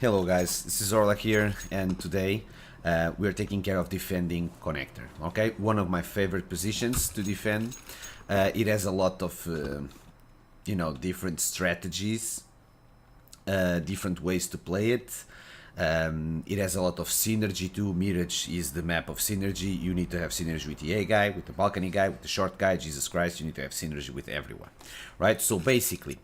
Hello guys, this is zorlaKOKA here, and today we're taking care of defending connector. Okay, one of my favorite positions to defend. It has a lot of different strategies, different ways to play it. It has a lot of synergy too. Mirage is the map of synergy. You need to have synergy with the A guy, with the balcony guy, with the short guy. Jesus Christ, you need to have synergy with everyone, right? So basically,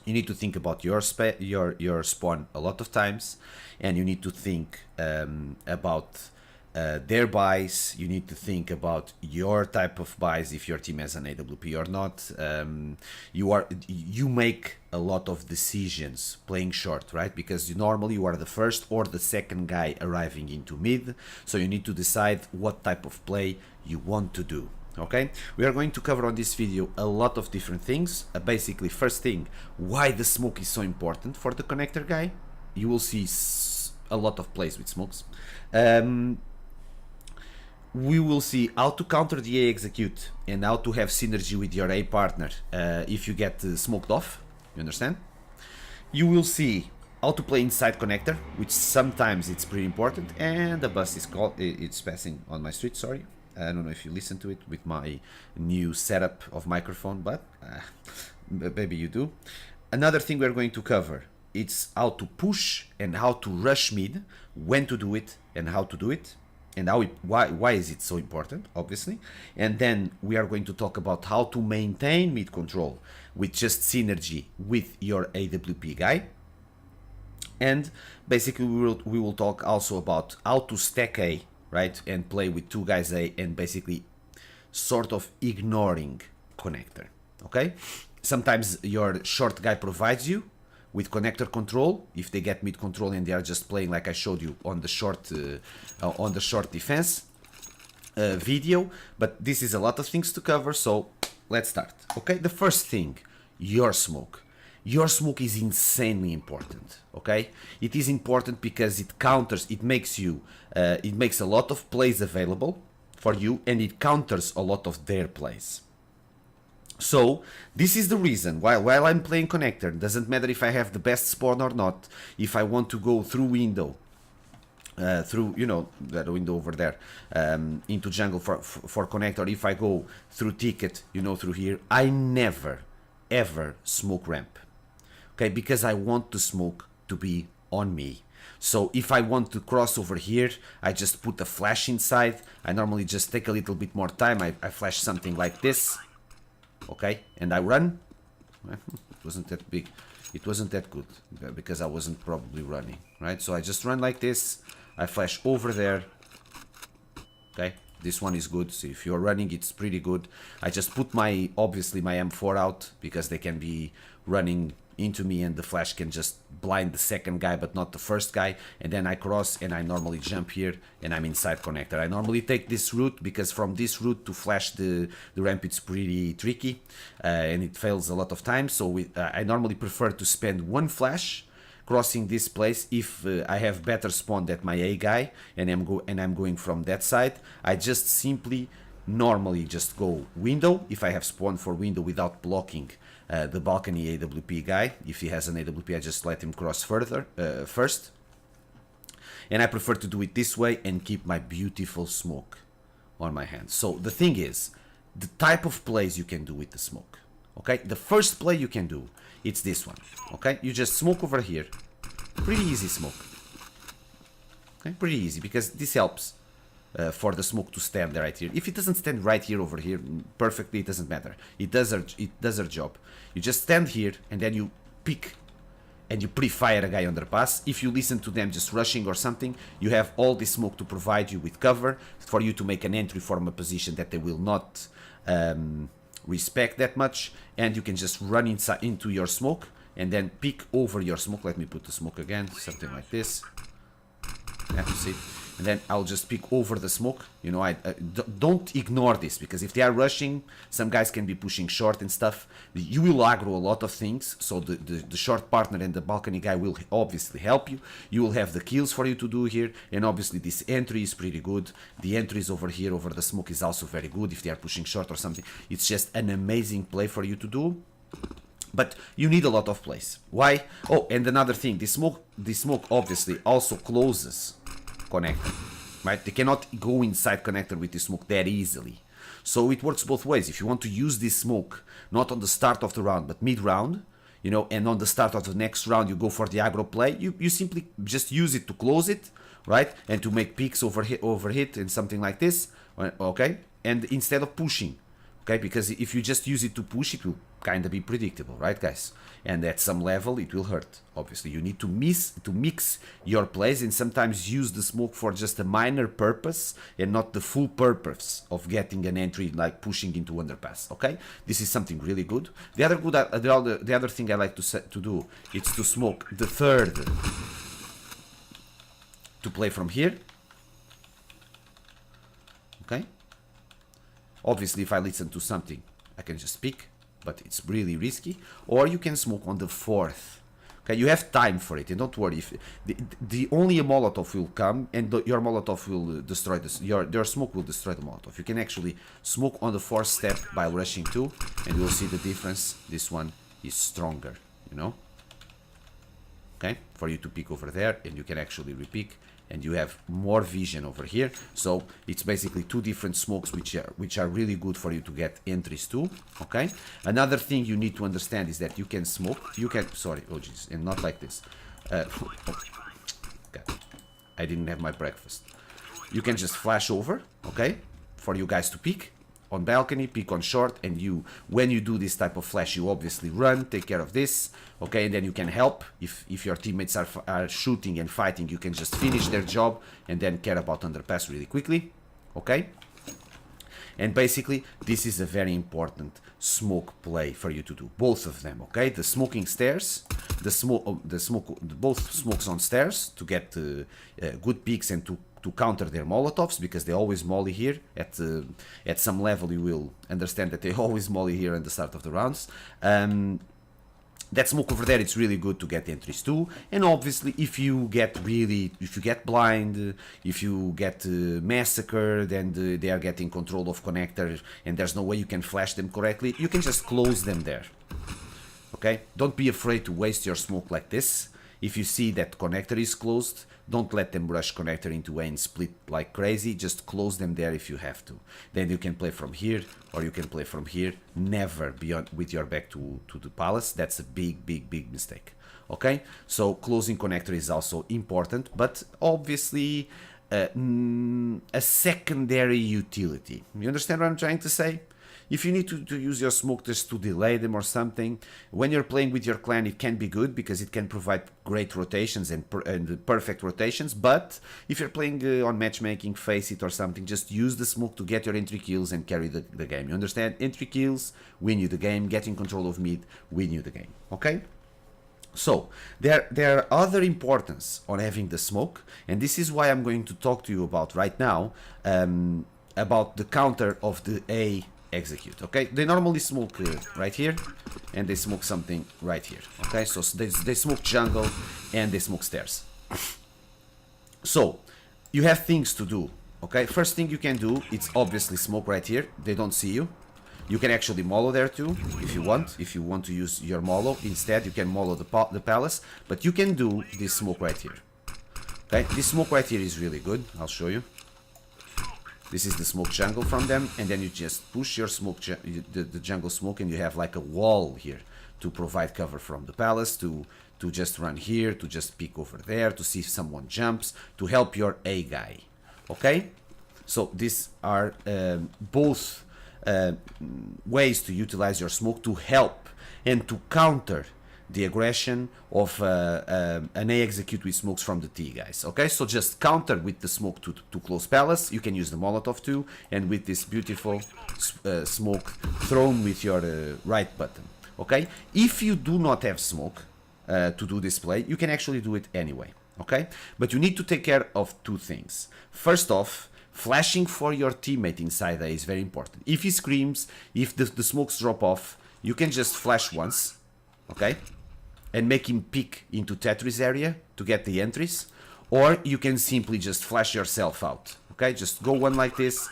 you need to think about your spawn a lot of times, and you need to think about their buys. You need to think about your type of buys if your team has an AWP or not. You make a lot of decisions playing short, right? Because normally you are the first or the second guy arriving into mid, so you need to decide what type of play you want to do. Okay, we are going to cover on this video a lot of different things. Basically, first thing, why the smoke is so important for the connector guy. You will see a lot of plays with smokes. We will see how to counter the A execute and how to have synergy with your A partner if you get smoked off. You understand? You will see how to play inside connector, which sometimes it's pretty important. And the bus is called, it's passing on my street, sorry. I don't know if you listen to it with my new setup of microphone, but maybe you do. Another thing we're going to cover, it's how to push and how to rush mid, when to do it and how to do it, and why is it so important, obviously. And then we are going to talk about how to maintain mid control with just synergy with your AWP guy. And basically we will talk also about how to stack A, right, and play with two guys A and basically sort of ignoring connector. Okay, sometimes your short guy provides you with connector control if they get mid control and they are just playing like I showed you on the short defense video. But this is a lot of things to cover, so let's start. Okay, the first thing, your smoke. Your smoke is insanely important, okay? It is important because it counters, it makes a lot of plays available for you, and it counters a lot of their plays. So this is the reason while I'm playing connector, doesn't matter if I have the best spawn or not, if I want to go through window, through, you know, that window over there, into jungle for connector, if I go through ticket, you know, through here, I never ever smoke ramp. Okay, because I want the smoke to be on me. So if I want to cross over here, I just put a flash inside. I normally just take a little bit more time. I flash something like this. Okay, and I run. It wasn't that big. It wasn't that good because I wasn't probably running, right? So I just run like this. I flash over there. Okay, this one is good. So if you're running, it's pretty good. I just put obviously my M4 out because they can be running into me and the flash can just blind the second guy but not the first guy, and then I cross and I normally jump here and I'm inside connector. I normally take this route because from this route to flash the ramp it's pretty tricky and it fails a lot of times. So I normally prefer to spend one flash crossing this place if I have better spawn than my A guy and I'm going from that side. I just simply normally just go window if I have spawn for window without blocking the balcony AWP guy. If he has an AWP, I just let him cross first. And I prefer to do it this way and keep my beautiful smoke on my hands. So the thing is, the type of plays you can do with the smoke. Okay, the first play you can do, it's this one. Okay, you just smoke over here. Pretty easy smoke. Okay, pretty easy because this helps. For the smoke to stand right here. If it doesn't stand right here over here perfectly, it doesn't matter. It does her job. You just stand here and then you pick and you pre-fire a guy underpass. If you listen to them just rushing or something, you have all this smoke to provide you with cover for you to make an entry from a position that they will not respect that much, and you can just run inside into your smoke and then pick over your smoke. Let me put the smoke again, something like this. Yeah, see. And then I'll just pick over the smoke. You know, don't ignore this, because if they are rushing, some guys can be pushing short and stuff. You will aggro a lot of things, so the short partner and the balcony guy will obviously help you. You will have the kills for you to do here, and obviously this entry is pretty good. The entries over here, over the smoke, is also very good if they are pushing short or something. It's just an amazing play for you to do. But you need a lot of place. Why? Oh, and another thing, this smoke obviously also closes connector, right? They cannot go inside connector with this smoke that easily. So it works both ways. If you want to use this smoke, not on the start of the round, but mid-round, you know, and on the start of the next round, you go for the aggro play, you simply just use it to close it, right? And to make peaks over hit and something like this, okay? And instead of pushing, okay? Because if you just use it to push, it will kind of be predictable, right, guys? And at some level, it will hurt. Obviously, you need to mix your plays and sometimes use the smoke for just a minor purpose and not the full purpose of getting an entry like pushing into underpass. Okay, this is something really good. The other thing I like to do is to smoke the third to play from here. Okay. Obviously, if I listen to something, I can just pick, but it's really risky. Or you can smoke on the fourth. Okay, you have time for it, and don't worry. If the only a Molotov will come, and your Molotov will destroy this. Your smoke will destroy the Molotov. You can actually smoke on the fourth step by rushing two, and you'll see the difference. This one is stronger, you know. Okay, for you to pick over there, and you can actually repick, and you have more vision over here. So it's basically two different smokes which are really good for you to get entries to. Okay, another thing you need to understand is that you can smoke, sorry, oh jeez, and not like this. Okay, I didn't have my breakfast. You can just flash over, okay, for you guys to pick on balcony, pick on short, and when you do this type of flash, you obviously run, take care of this, okay, and then you can help. If your teammates are shooting and fighting, you can just finish their job and then care about underpass really quickly, okay. And basically, this is a very important smoke play for you to do, both of them, okay. The smoking stairs, both smokes on stairs to get good peaks and to counter their Molotovs, because they always molly here. At some level you will understand that they always molly here at the start of the rounds. That smoke over there, it's really good to get entries too. And obviously if you get blind, if you get massacred and they are getting control of connector and there's no way you can flash them correctly, you can just close them there. Okay, don't be afraid to waste your smoke like this. If you see that connector is closed, don't let them rush connector into A and split like crazy. Just close them there if you have to. Then you can play from here, or you can play from here. Never beyond with your back to the palace. That's a big mistake. Okay, so closing connector is also important, but obviously a secondary utility. You understand what I'm trying to say? If you need to use your smoke just to delay them or something, when you're playing with your clan, it can be good because it can provide great rotations and perfect rotations. But if you're playing on matchmaking, face it or something, just use the smoke to get your entry kills and carry the game. You understand? Entry kills win you the game. Getting control of mid win you the game. Okay? So there are other importance on having the smoke, and this is why I'm going to talk to you about right now about the counter of the A execute. Okay, they normally smoke right here, and they smoke something right here. Okay, so they smoke jungle and they smoke stairs. So you have things to do. Okay, first thing you can do, it's obviously smoke right here. They don't see you. You can actually mollo there too if you want. If you want to use your mollo instead, you can mollo the palace, but you can do this smoke right here. Okay, this smoke right here is really good. I'll show you. This is the smoke jungle from them, and then you just push your smoke, the jungle smoke, and you have like a wall here to provide cover from the palace, to just run here, to just peek over there, to see if someone jumps, to help your A guy. Okay? So these are both ways to utilize your smoke to help and to counter the aggression of an A execute with smokes from the T guys. Okay, so just counter with the smoke to close palace. You can use the Molotov too, and with this beautiful smoke thrown with your right button. Okay, if you do not have smoke to do this play, you can actually do it anyway. Okay, but you need to take care of two things. First off, flashing for your teammate inside A is very important. If he screams, if the smokes drop off, you can just flash once, okay, and make him peek into Tetris area to get the entries, or you can simply just flash yourself out. Okay, just go one like this,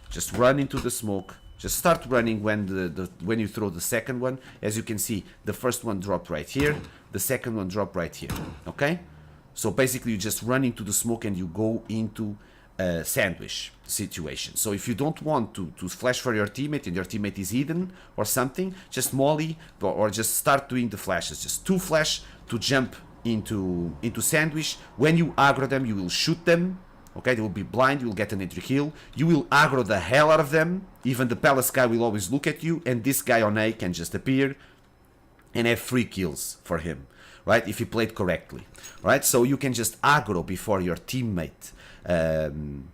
just run into the smoke, Just start running when you throw the second one. As you can see, the first one dropped right here, the second one dropped right here. Okay, so basically you just run into the smoke and you go into a sandwich situation. So if you don't want to flash for your teammate and your teammate is hidden or something, just molly or just start doing the flashes. Just 2 flash to jump into sandwich. When you aggro them, you will shoot them. Okay, they will be blind, you will get an entry kill. You will aggro the hell out of them. Even the palace guy will always look at you, and this guy on A can just appear and have 3 kills for him, right? If he played correctly, right? So you can just aggro before your teammate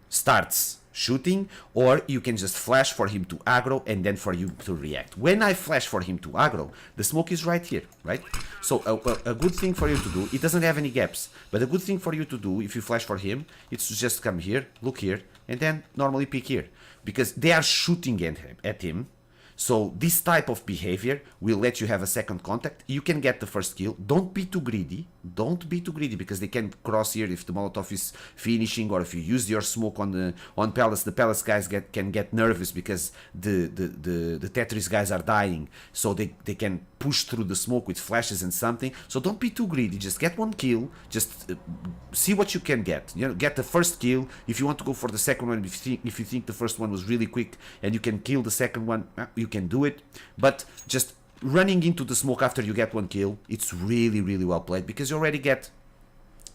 starts shooting, or you can just flash for him to aggro and then for you to react. When I flash for him to aggro, the smoke is right here, right? So a good thing for you to do, it doesn't have any gaps, but a good thing for you to do if you flash for him, it's to just come here, look here, and then normally pick here, because they are shooting at him. So this type of behavior will let you have a second contact. You can get the first kill. Don't be too greedy. Don't be too greedy, because they can cross here if the Molotov is finishing, or if you use your smoke on Palace. The Palace guys can get nervous because the Tetris guys are dying. So they can push through the smoke with flashes and something. So don't be too greedy. Just get 1 kill. Just see what you can get. You know, get the first kill. If you want to go for the second one, if you think the first one was really quick and you can kill the second one, you can do it. But just running into the smoke after you get 1 kill, it's really, really well played, because you already get,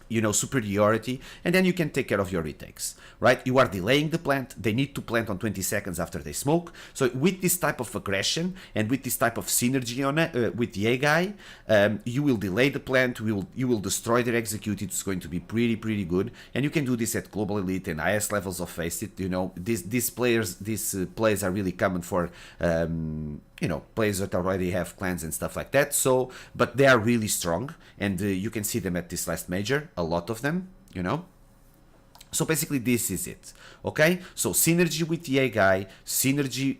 you know, superiority, and then you can take care of your retakes, right? You are delaying the plant. They need to plant on 20 seconds after they smoke. So with this type of aggression and with this type of synergy on with the A guy, you will delay the plant. You will destroy their execute. It's going to be pretty good, and you can do this at global elite and highest levels of Face It. You know, these plays are really common for you know, players that already have clans and stuff like that. So, but they are really strong, and you can see them at this last major, a lot of them, you know. So basically this is it, okay? So synergy with the A guy, synergy,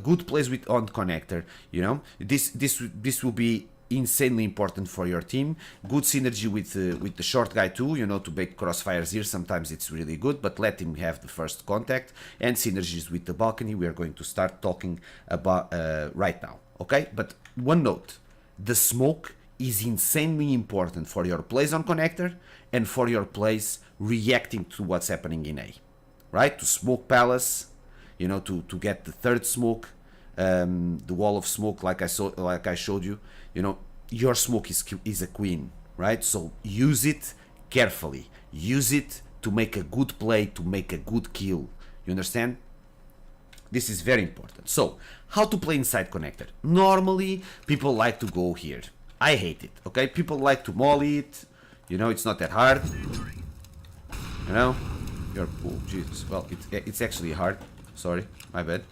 good plays with on connector, you know. This will be insanely important for your team. Good synergy with the short guy too, you know, to make crossfires here. Sometimes it's really good, but let him have the first contact. And synergies with the balcony, we are going to start talking about right now, okay? But one note, the smoke is insanely important for your plays on connector and for your plays reacting to what's happening in A, right? To smoke palace, you know, to get the third smoke, the wall of smoke, like I showed you. You know, your smoke is a queen, right? So use it carefully. Use it to make a good play, to make a good kill. You understand? This is very important. So, how to play inside connector? Normally, people like to go here. I hate it, okay? People like to molly it. You know, it's not that hard. You know? Oh, Jesus. Well, it's actually hard. Sorry, my bad.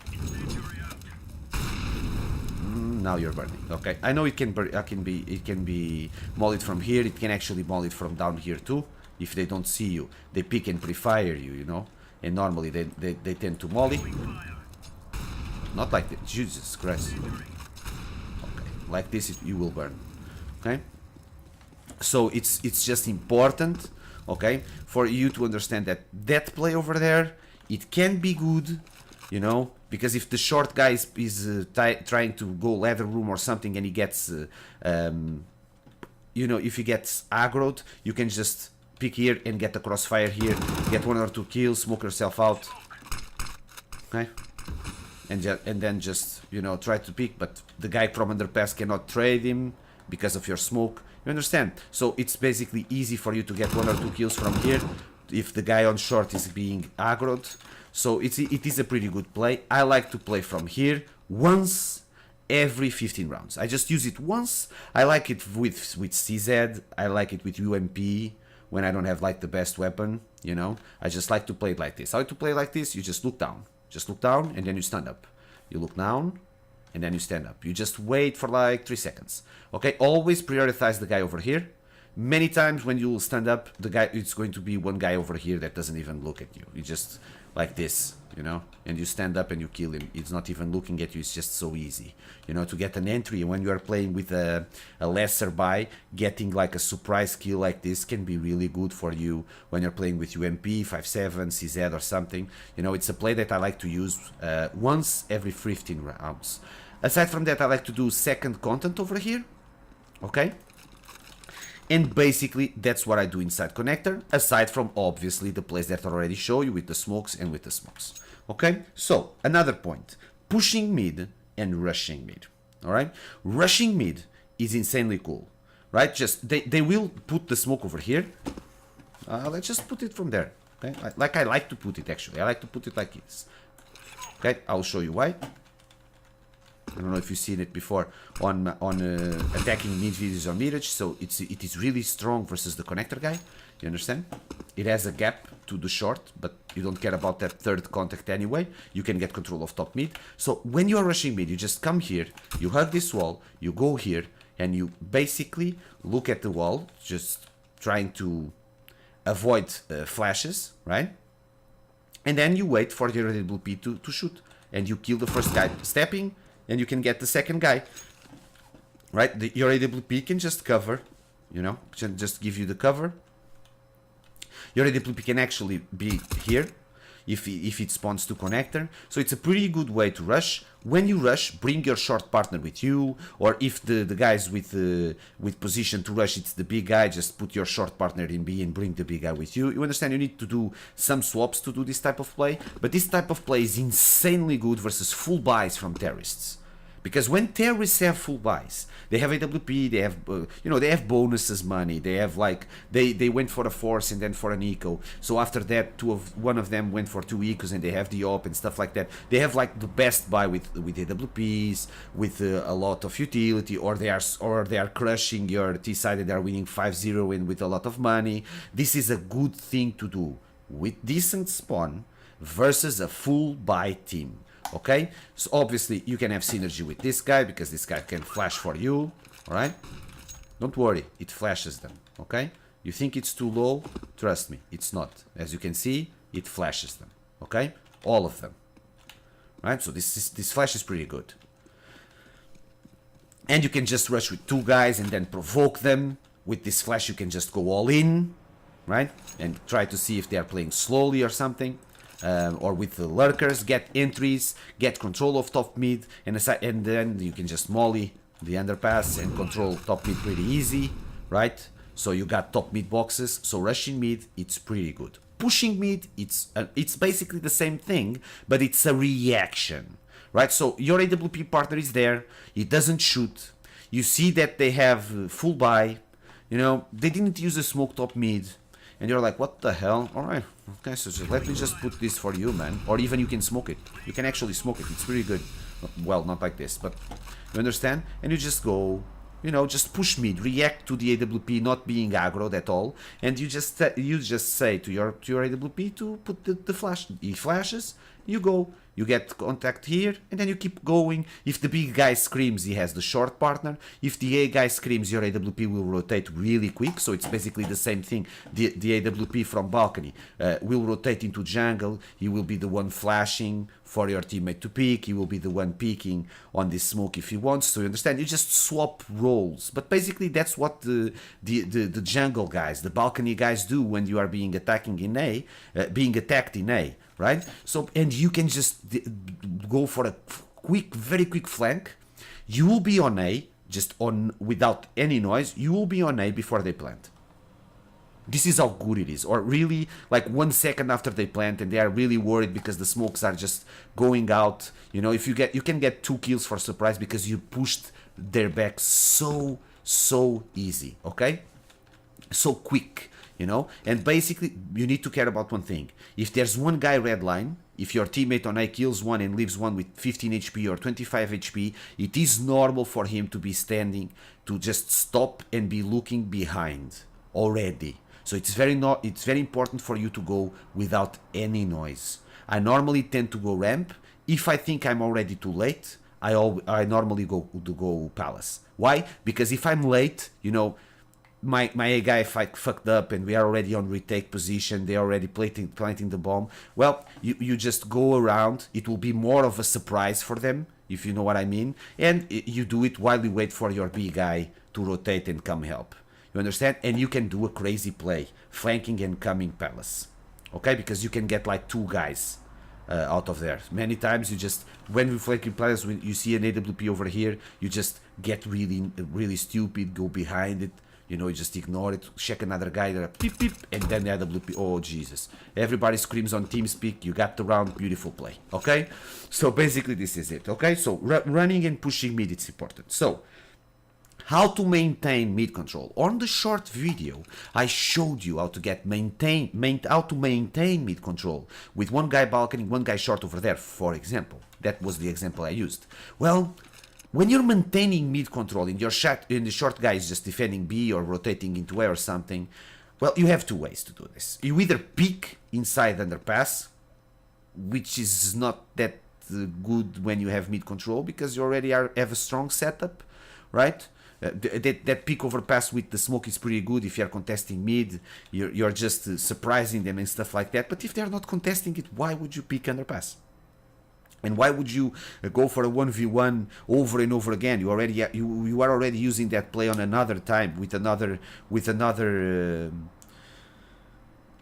Now you're burning. Okay, I know it can be mollied from here. It can actually molly it from down here too. If they don't see you, they pick and pre-fire you, you know. And normally they tend to molly. Not like that. Jesus Christ. Okay, like this you will burn. Okay. So it's just important, okay, for you to understand that play over there, it can be good, you know. Because if the short guy is trying to go ladder room or something and he gets, you know, if he gets aggroed, you can just pick here and get a crossfire here, get 1 or 2 kills, smoke yourself out, okay? And then just, you know, try to pick, but the guy from underpass cannot trade him because of your smoke. You understand? So it's basically easy for you to get 1 or 2 kills from here if the guy on short is being aggroed. So it is a pretty good play. I like to play from here once every 15 rounds. I just use it once. I like it with CZ. I like it with UMP when I don't have like the best weapon, you know. I just like to play it like this. How to play like this? You just look down. Just look down and then you stand up. You look down and then you stand up. You just wait for like 3 seconds. Okay, always prioritize the guy over here. Many times when you stand up, the guy, it's going to be one guy over here that doesn't even look at you. You just like this, you know, and you stand up and you kill him. It's not even looking at you, it's just so easy, you know, to get an entry. When you are playing with a lesser buy, getting like a surprise kill like this can be really good for you when you're playing with UMP, 5-7, CZ or something. You know, it's a play that I like to use once every 15 rounds. Aside from that, I like to do second content over here, okay? And basically, that's what I do inside connector, aside from obviously the plays that I already show you with the smokes and with the smokes. Okay, so another point, pushing mid and rushing mid. All right, rushing mid is insanely cool, right? Just they will put the smoke over here. Let's just put it from there. Okay, like I like to put it actually. I like to put it like this. Okay, I'll show you why. I don't know if you've seen it before on attacking mid videos on Mirage. So it is really strong versus the connector guy. You understand? It has a gap to the short, but you don't care about that third contact anyway. You can get control of top mid. So when you are rushing mid, you just come here, you hug this wall, you go here, and you basically look at the wall, just trying to avoid flashes, right? And then you wait for your AWP to shoot, and you kill the first guy stepping, and you can get the second guy, right? Your AWP can just cover, you know, can just give you the cover. Your AWP can actually be here if it spawns to connector. So it's a pretty good way to rush. When you rush, bring your short partner with you, or if the guys with position to rush, it's the big guy, just put your short partner in B and bring the big guy with you. You understand, you need to do some swaps to do this type of play, but this type of play is insanely good versus full buys from terrorists. Because when terrorists have full buys, they have AWP, they have, you know, they have bonuses money, they have like, they went for a force and then for an eco. So after that, one of them went for 2 ecos and they have the op and stuff like that. They have like the best buy with AWPs, with a lot of utility, or they are crushing your T-side and they are winning 5-0 and with a lot of money. This is a good thing to do with decent spawn versus a full buy team. Okay, so obviously you can have synergy with this guy because this guy can flash for you. All right, don't worry, it flashes them. Okay, you think it's too low? Trust me, it's not. As you can see, it flashes them. Okay, all of them. Right, so this flash is pretty good. And you can just rush with 2 guys and then provoke them. With this flash, you can just go all in, right, and try to see if they are playing slowly or something. Or with the lurkers, get entries, get control of top mid, and then you can just molly the underpass and control top mid pretty easy, right? So you got top mid boxes. So rushing mid, it's pretty good. Pushing mid, it's basically the same thing, but it's a reaction, right? So your AWP partner is there, he doesn't shoot. You see that they have full buy, you know, they didn't use a smoke top mid. And you're like, what the hell? Alright, okay, so let me just put this for you, man. Or even you can smoke it. You can actually smoke it, it's pretty good. Well, not like this, but you understand? And you just go, you know, just push mid, react to the AWP not being aggroed at all. And you just say to your AWP to put the flash. He flashes, you go, you get contact here, and then you keep going. If the big guy screams, he has the short partner. If the A guy screams, your AWP will rotate really quick, so it's basically the same thing. The AWP from balcony will rotate into jungle. He will be the one flashing for your teammate to peek. He will be the one peeking on this smoke if he wants to. You understand? You just swap roles. But basically, that's what the jungle guys, the balcony guys do when you are being attacked in A, right? So, and you can just go for a very quick flank. You will be on A, just on, without any noise, you will be on A before they plant. This is how good it is. Or really, like 1 second after they plant and they are really worried because the smokes are just going out. You know, if you can get 2 kills for surprise because you pushed their back so easy, okay? So quick. You know, and basically you need to care about one thing. If there's one guy red line, if your teammate on A kills one and leaves one with 15 HP or 25 HP, it is normal for him to be standing, to just stop and be looking behind already. So it's very important for you to go without any noise. I normally tend to go ramp. If I think I'm already too late, I normally go palace. Why? Because if I'm late, you know, my A guy fucked up and we are already on retake position, they're already planting the bomb. Well, you just go around, it will be more of a surprise for them, if you know what I mean, and you do it while you wait for your B guy to rotate and come help. You understand? And you can do a crazy play, flanking and coming palace, okay? Because you can get like 2 guys out of there. Many times you just, when we flanking palace, when you see an AWP over here, you just get really stupid, go behind it, you know, you just ignore it, check another guy, there, beep, beep, and then the AWP, oh Jesus. Everybody screams on TeamSpeak, you got the round, beautiful play, okay? So basically this is it, okay? So running and pushing mid, it's important. So, how to maintain mid control. On the short video, I showed you how to maintain mid control with 1 guy balcony, 1 guy short over there, for example. That was the example I used. Well, when you're maintaining mid control in the short guy is just defending B or rotating into A or something, well, you have 2 ways to do this. You either peek inside underpass, which is not that good when you have mid control because you already have a strong setup, right? That peek overpass with the smoke is pretty good if you're contesting mid, you're just surprising them and stuff like that. But if they're not contesting it, why would you peek underpass? And why would you go for a 1v1 over and over again? You are already using that play on another time with another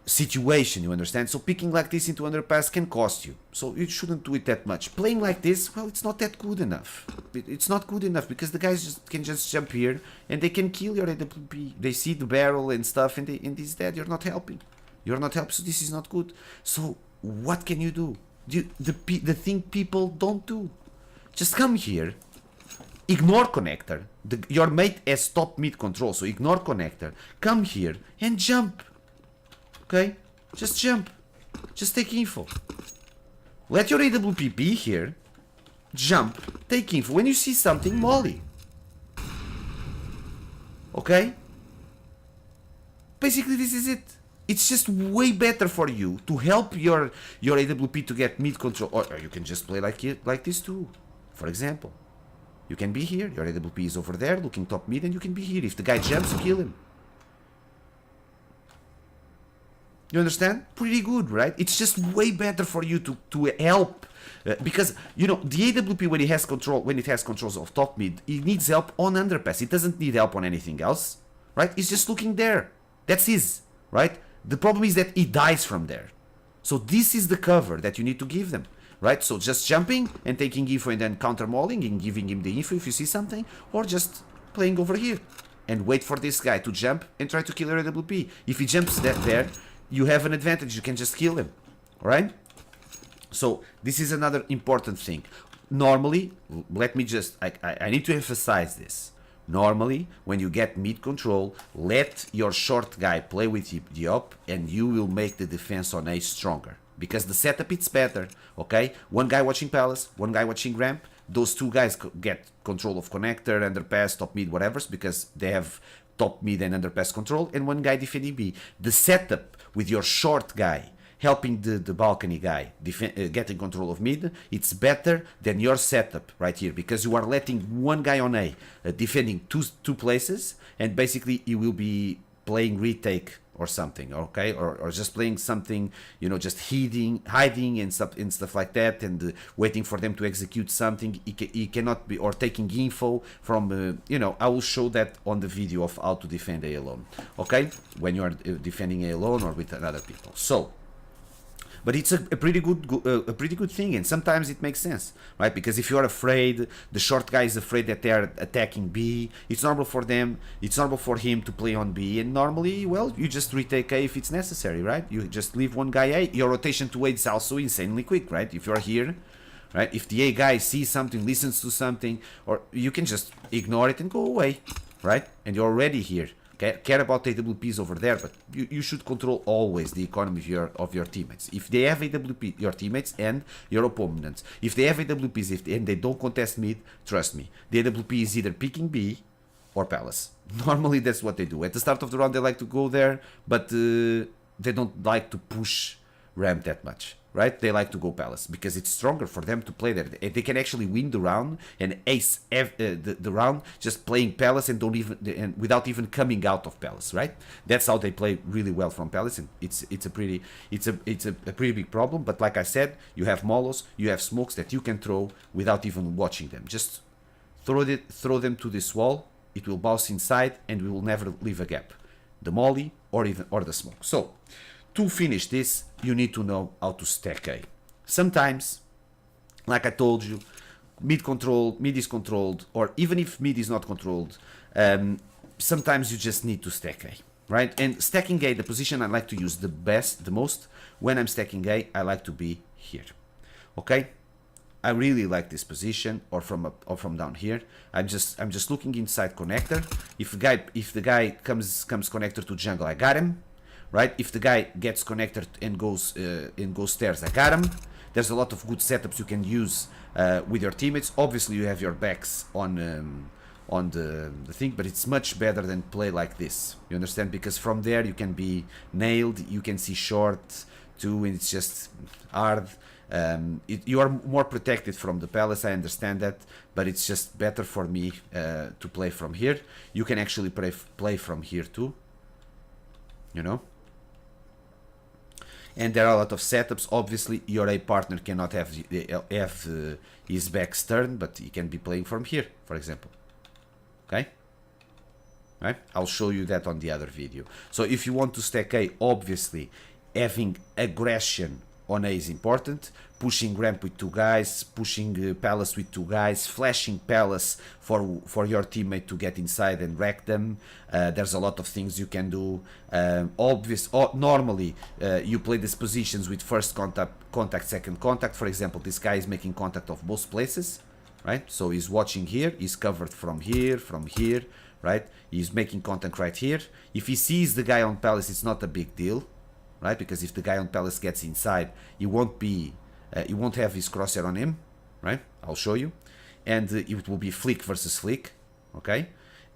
situation, you understand? So picking like this into underpass can cost you. So you shouldn't do it that much. Playing like this, well, it's not that good enough. It's not good enough because the guys can just jump here and they can kill your AWP. They see the barrel and stuff and he's dead. You're not helping. You're not helping, so this is not good. So what can you do? The thing people don't do. Just come here, ignore connector. Your mate has top mid control, so ignore connector. Come here and jump. Okay? Just jump. Just take info. Let your AWP be here. Jump. Take info. When you see something, molly. Okay? Basically, this is it. It's just way better for you to help your AWP to get mid control. Or you can just play like this too. For example. You can be here. Your AWP is over there looking top mid and you can be here. If the guy jumps, kill him. You understand? Pretty good, right? It's just way better for you to help because you know the AWP when it has controls of top mid, it needs help on underpass. It doesn't need help on anything else, right? It's just looking there. That's his, right? The problem is that he dies from there. So this is the cover that you need to give them, right? So just jumping and taking info and then counter mauling and giving him the info if you see something, or just playing over here and wait for this guy to jump and try to kill your AWP. If he jumps there, you have an advantage, you can just kill him, alright? So, this is another important thing. Normally, let me just, I need to emphasize this. Normally, when you get mid control, let your short guy play with the op and you will make the defense on A stronger. Because the setup it's better, okay? 1 guy watching palace, 1 guy watching ramp, those 2 guys get control of connector, underpass, top mid, whatever, because they have top mid and underpass control, and 1 guy defending B. The setup with your short guy helping the balcony guy getting control of mid, it's better than your setup right here because you are letting 1 guy on A defending two places, and basically he will be playing retake or something, okay, or just playing something, you know, just hiding and stuff like that, and waiting for them to execute something. He cannot be, or taking info from, you know, I will show that on the video of how to defend A alone, okay, when you are defending A alone or with other people. So, but it's a pretty good thing, and sometimes it makes sense, right? Because if you are afraid, the short guy is afraid that they are attacking B, it's normal for them, it's normal for him to play on B, and normally, well, you just retake A if it's necessary, right? You just leave 1 guy A. Your rotation to A is also insanely quick, right? If you are here, right? If the A guy sees something, listens to something, or you can just ignore it and go away, right? And you're already here. Care about AWPs over there, but you should control always the economy of your teammates. If they have AWP, your teammates and your opponents, if they have AWPs and they don't contest mid, trust me, the AWP is either picking B or palace. Normally that's what they do. At the start of the round they like to go there, but they don't like to push ramp that much. right? They like to go palace because it's stronger for them to play there. They can actually win the round and ace the round just playing palace and don't even and without even coming out of palace, right? That's how they play really well from palace, and it's a pretty big problem. But like I said, you have molos, you have smokes that you can throw without even watching them. Just throw them to this wall. It will bounce inside, and we will never leave a gap. The molly or the smoke. So to finish this, you need to know how to stack A. Sometimes, like I told you, mid is controlled, or even if mid is not controlled, sometimes you just need to stack A, right? And stacking A, the position I like to use the most when I'm stacking A, I like to be here, okay? I really like this position, or from down here. I'm just looking inside connector. If the guy comes connector to jungle, I got him. Right? If the guy gets connected and goes stairs, I got him. There's a lot of good setups you can use with your teammates. Obviously, you have your backs on the thing, but it's much better than play like this. You understand? Because from there you can be nailed. You can see short too, and it's just hard. You are more protected from the palace. I understand that, but it's just better for me to play from here. You can actually play from here too. You know. And there are a lot of setups. Obviously, your A partner cannot have his backs turned, but he can be playing from here, for example. Okay? Right? I'll show you that on the other video. So if you want to stack A, obviously, having aggression on A is important. Pushing ramp with two guys, pushing palace with two guys, flashing palace for your teammate to get inside and wreck them. There's a lot of things you can do. Normally, you play these positions with first contact, second contact. For example, this guy is making contact of both places, right? So he's watching here, he's covered from here, right? He's making contact right here. If he sees the guy on palace, it's not a big deal, right? Because if the guy on palace gets inside, he won't have his crosshair on him, right? I'll show you. And it will be flick versus flick, okay?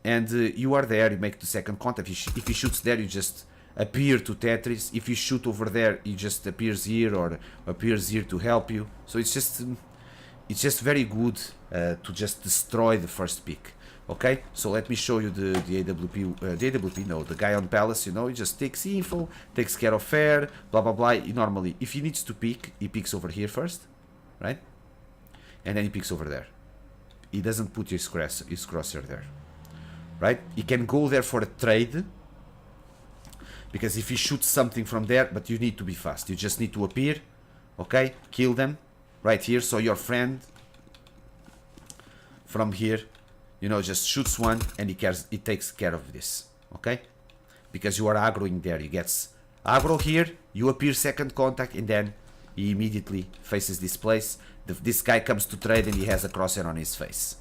And you are there, you make the second contact. If he shoots there, you just appear to Tetris. If you shoot over there, he just appears here or appears here to help you. So it's just very good to just destroy the first pick. Okay, so let me show you the AWP, no, the guy on palace, you know, he just takes info, takes care of fair, blah, blah, blah. Normally, if he needs to pick, he picks over here first, right? And then he picks over there. He doesn't put his crosshair there, right? He can go there for a trade, because if he shoots something from there, but you need to be fast. You just need to appear, okay, kill them right here, so your friend from here, you know, just shoots one and he takes care of this, okay? Because you are aggroing there. He gets aggro here, you appear second contact, and then he immediately faces this place. This guy comes to trade and he has a crosshair on his face.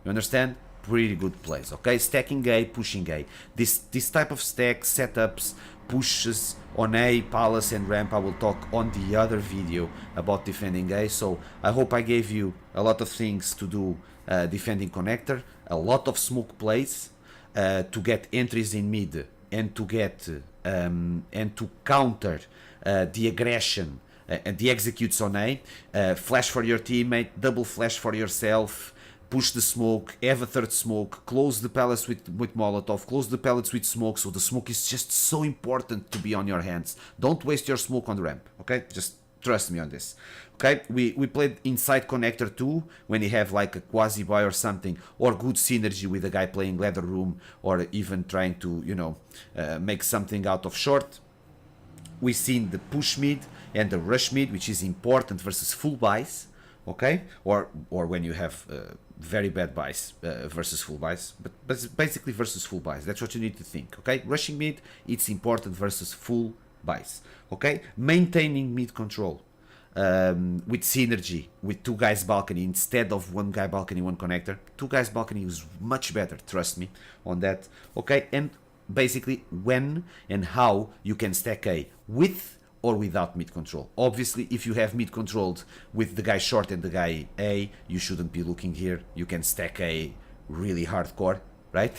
You understand? Pretty good plays, okay? Stacking A, pushing A. This type of stack, setups, pushes on A, palace and ramp, I will talk on the other video about defending A. So I hope I gave you a lot of things to do defending connector, a lot of smoke plays to get entries in mid and to get and to counter the aggression and the executes on A. Flash for your teammate, double flash for yourself, push the smoke, have a third smoke, close the palace with Molotov, close the pallets with smoke. So the smoke is just so important to be on your hands. Don't waste your smoke on the ramp, okay? Just trust me on this. Okay, we played inside connector too, when you have like a quasi buy or something, or good synergy with a guy playing ladder room, or even trying to, you know, make something out of short. We've seen the push mid and the rush mid, which is important versus full buys, okay, or when you have very bad buys versus full buys, but basically versus full buys. That's what you need to think, okay? Rushing mid, it's important versus full buys, okay? Maintaining mid control. With synergy, with two guys balcony instead of one guy balcony, one connector. Two guys balcony is much better, trust me on that, okay? And basically when and how you can stack A with or without mid control. Obviously, if you have mid controlled with the guy short and the guy A, you shouldn't be looking here. You can stack A really hardcore, right?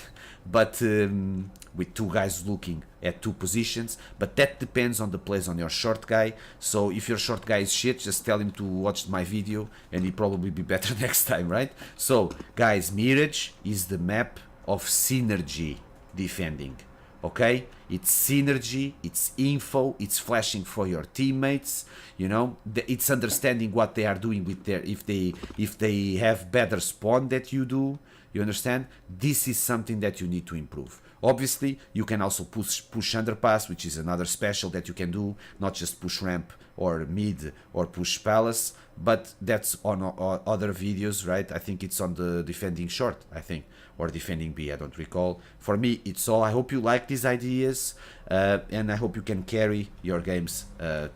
But with two guys looking at two positions, but that depends on the plays on your short guy. So if your short guy is shit, just tell him to watch my video and he'll probably be better next time, right? So guys, Mirage is the map of synergy defending. Okay, it's synergy, it's info, it's flashing for your teammates, you know, it's understanding what they are doing with their, if they have better spawn that you do, you understand? This is something that you need to improve. Obviously you can also push underpass, which is another special that you can do, not just push ramp or mid or push palace, but that's on other videos, right? I think it's on the defending short, I think, or defending B, I don't recall. For me, it's all. I hope you like these ideas, and I hope you can carry your games,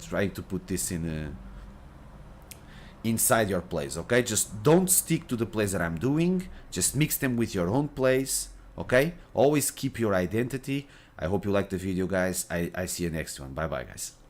trying to put this in inside your plays, okay? Just don't stick to the plays that I'm doing, just mix them with your own plays, okay? Always keep your identity. I hope you like the video, guys. I see you next one. Bye bye, guys.